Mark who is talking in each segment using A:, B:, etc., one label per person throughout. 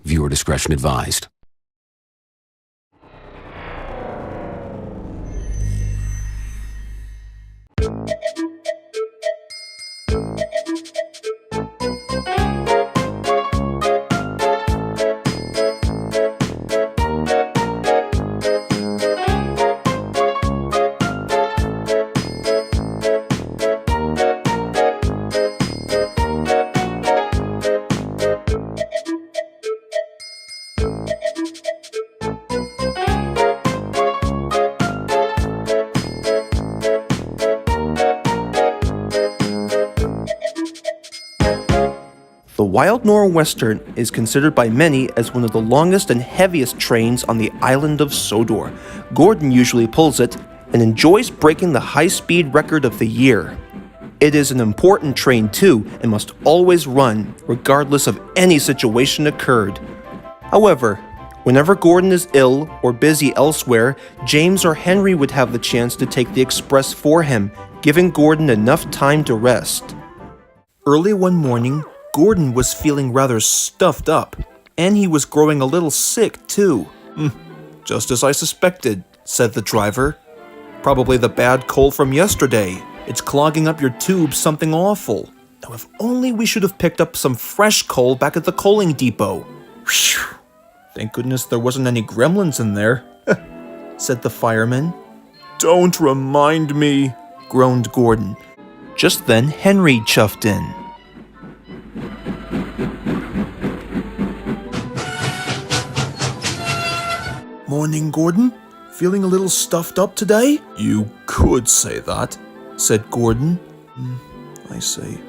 A: Viewer discretion advised.
B: The Wild Nor'Western is considered by many as one of the longest and heaviest trains on the island of Sodor. Gordon usually pulls it and enjoys breaking the high-speed record of the year. It is an important train too and must always run, regardless of any situation occurred. However, whenever Gordon is ill or busy elsewhere, James or Henry would have the chance to take the express for him, giving Gordon enough time to rest. Early one morning, Gordon was feeling rather stuffed up, and he was growing a little sick too. Just as I suspected, said the driver. Probably the bad coal from yesterday. It's clogging up your tubes something awful. Now if only we should have picked up some fresh coal back at the coaling depot. Whew. Thank goodness there wasn't any gremlins in there, said the fireman. Don't remind me, groaned Gordon. Just then Henry chuffed in. Morning, Gordon. Feeling a little stuffed up today? You could say that, said Gordon. I see.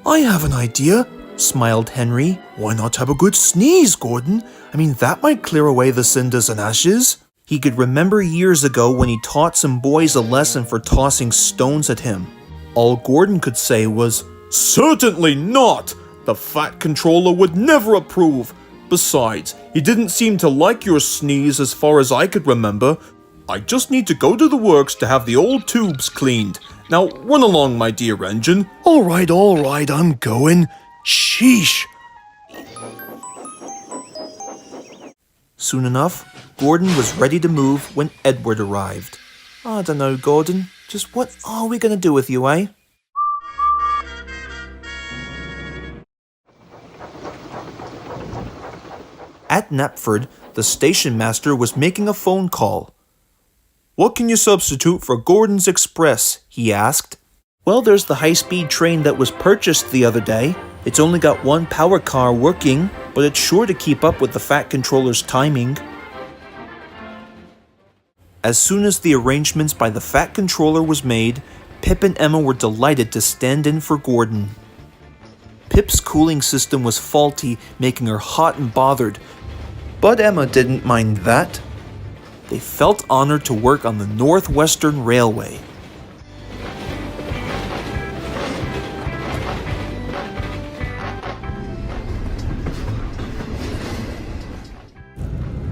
B: I have an idea, smiled Henry. Why not have a good sneeze, Gordon? I mean, that might clear away the cinders and ashes. He could remember years ago when he taught some boys a lesson for tossing stones at him. All Gordon could say was, "Certainly not! The Fat Controller would never approve. Besides, he didn't seem to like your sneeze as far as I could remember. I just need to go to the works to have the old tubes cleaned. Now, run along, my dear engine." All right, I'm going. Sheesh. Soon enough, Gordon was ready to move when Edward arrived. I don't know, Gordon. Just what are we going to do with you, eh? At Knapford, the station master was making a phone call. What can you substitute for Gordon's Express? He asked. Well, there's the high-speed train that was purchased the other day. It's only got one power car working, but it's sure to keep up with the Fat Controller's timing. As soon as the arrangements by the Fat Controller was made, Pip and Emma were delighted to stand in for Gordon. Pip's cooling system was faulty, making her hot and bothered, but Emma didn't mind that. They felt honored to work on the Northwestern Railway.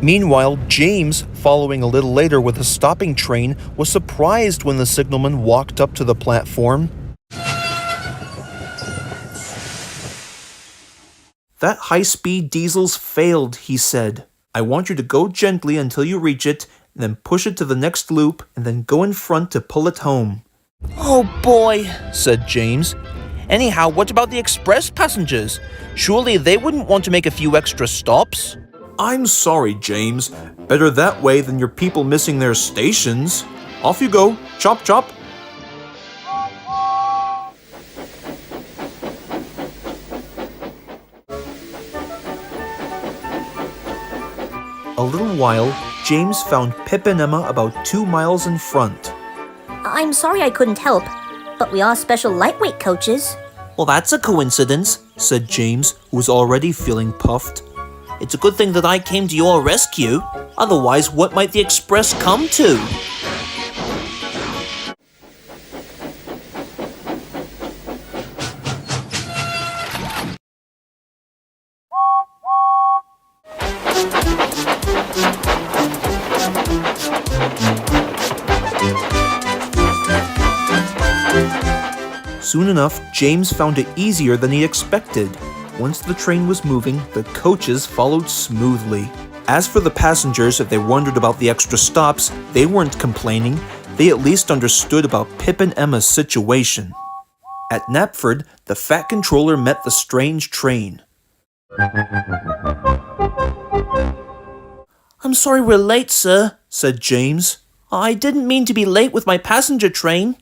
B: Meanwhile, James, following a little later with a stopping train, was surprised when the signalman walked up to the platform. That high-speed diesel's failed, he said. I want you to go gently until you reach it, and then push it to the next loop, and then go in front to pull it home. Oh boy, said James. Anyhow, what about the express passengers? Surely they wouldn't want to make a few extra stops? I'm sorry, James. Better that way than your people missing their stations. Off you go. Chop, chop. A little while, James found Pip and Emma about 2 miles in front.
C: I'm sorry I couldn't help, but we are special lightweight coaches.
B: Well, that's a coincidence, said James, who was already feeling puffed. It's a good thing that I came to your rescue. Otherwise, what might the express come to? Soon enough, James found it easier than he expected. Once the train was moving, the coaches followed smoothly. As for the passengers, if they wondered about the extra stops, they weren't complaining. They at least understood about Pip and Emma's situation. At Knapford, the Fat Controller met the strange train. "I'm sorry we're late, sir," said James. "I didn't mean to be late with my passenger train."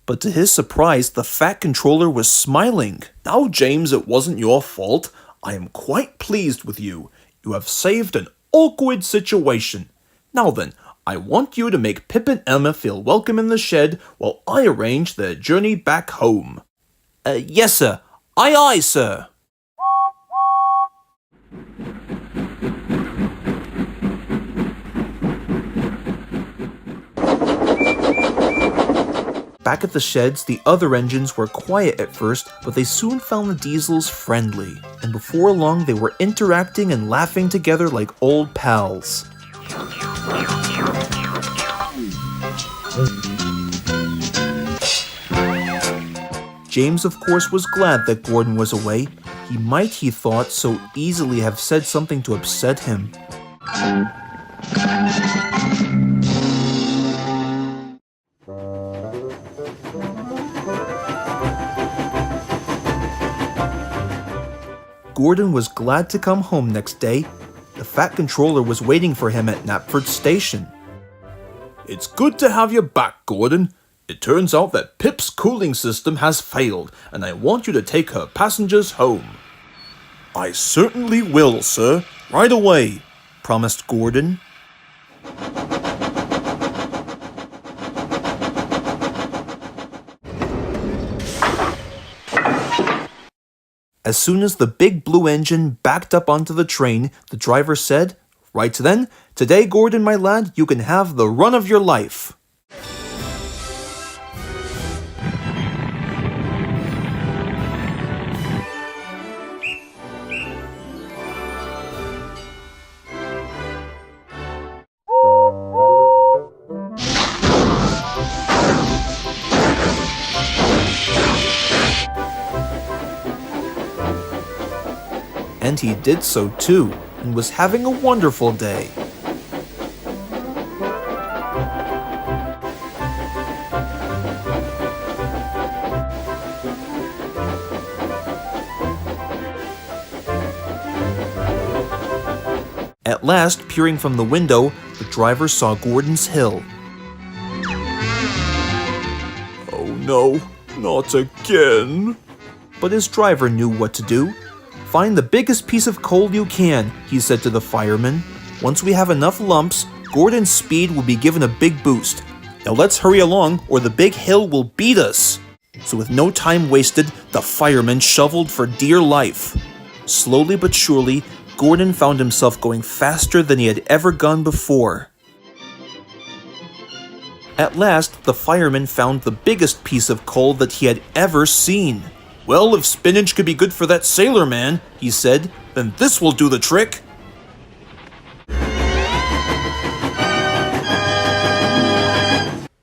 B: But to his surprise, the Fat Controller was smiling. "Now, James, it wasn't your fault. I am quite pleased with you. You have saved an awkward situation. Now then, I want you to make Pip and Emma feel welcome in the shed while I arrange their journey back home." Yes, sir. Aye, aye, sir." Back at the sheds, the other engines were quiet at first, but they soon found the diesels friendly, and before long they were interacting and laughing together like old pals. James, of course, was glad that Gordon was away. He might, he thought, so easily have said something to upset him. Gordon was glad to come home next day. The Fat Controller was waiting for him at Knapford Station. "It's good to have you back, Gordon. It turns out that Pip's cooling system has failed, and I want you to take her passengers home." "I certainly will, sir. Right away," promised Gordon. As soon as the big blue engine backed up onto the train, the driver said, "Right then, today, Gordon, my lad, you can have the run of your life." And he did so too, and was having a wonderful day. At last, peering from the window, the driver saw Gordon's hill. "Oh no, not again." But his driver knew what to do. "Find the biggest piece of coal you can," he said to the fireman. "Once we have enough lumps, Gordon's speed will be given a big boost. Now let's hurry along, or the big hill will beat us." So with no time wasted, the fireman shoveled for dear life. Slowly but surely, Gordon found himself going faster than he had ever gone before. At last, the fireman found the biggest piece of coal that he had ever seen. "Well, if spinach could be good for that sailor man," he said, "then this will do the trick."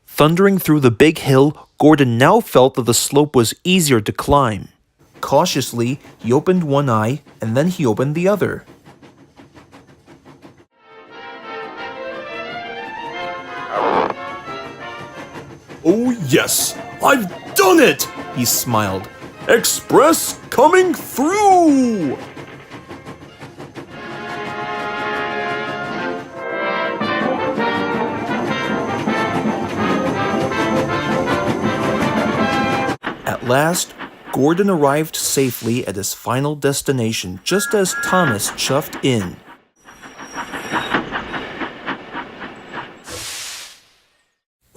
B: Thundering through the big hill, Gordon now felt that the slope was easier to climb. Cautiously, he opened one eye, and then he opened the other. "Oh yes, I've done it!" he smiled. "Express coming through!" At last, Gordon arrived safely at his final destination just as Thomas chuffed in.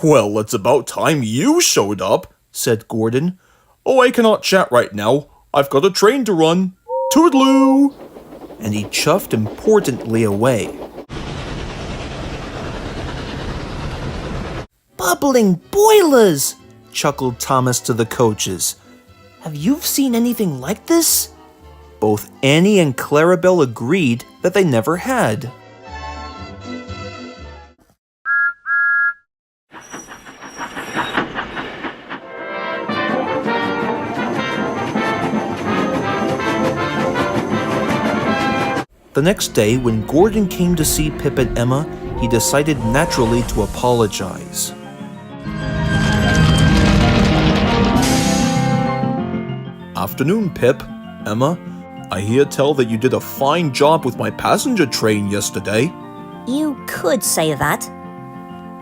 B: "Well, it's about time you showed up," said Gordon. "Oh, I cannot chat right now. I've got a train to run. Toodaloo!" And he chuffed importantly away. "Bubbling boilers!" chuckled Thomas to the coaches. "Have you seen anything like this?" Both Annie and Clarabelle agreed that they never had. The next day, when Gordon came to see Pip and Emma, he decided naturally to apologize. Afternoon, Pip. Emma, I hear tell that you did a fine job with my passenger train yesterday.
C: You could say that.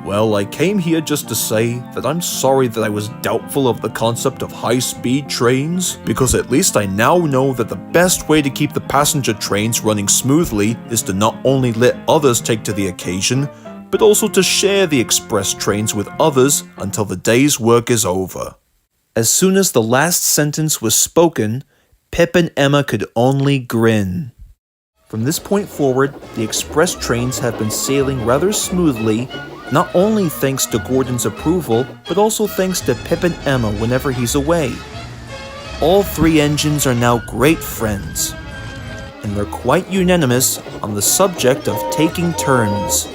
B: Well, I came here just to say that I'm sorry that I was doubtful of the concept of high-speed trains, because at least I now know that the best way to keep the passenger trains running smoothly is to not only let others take to the occasion, but also to share the express trains with others until the day's work is over. As soon as the last sentence was spoken, Pip and Emma could only grin. From this point forward, the express trains have been sailing rather smoothly, not only thanks to Gordon's approval, but also thanks to Pip and Emma whenever he's away. All three engines are now great friends, and they're quite unanimous on the subject of taking turns.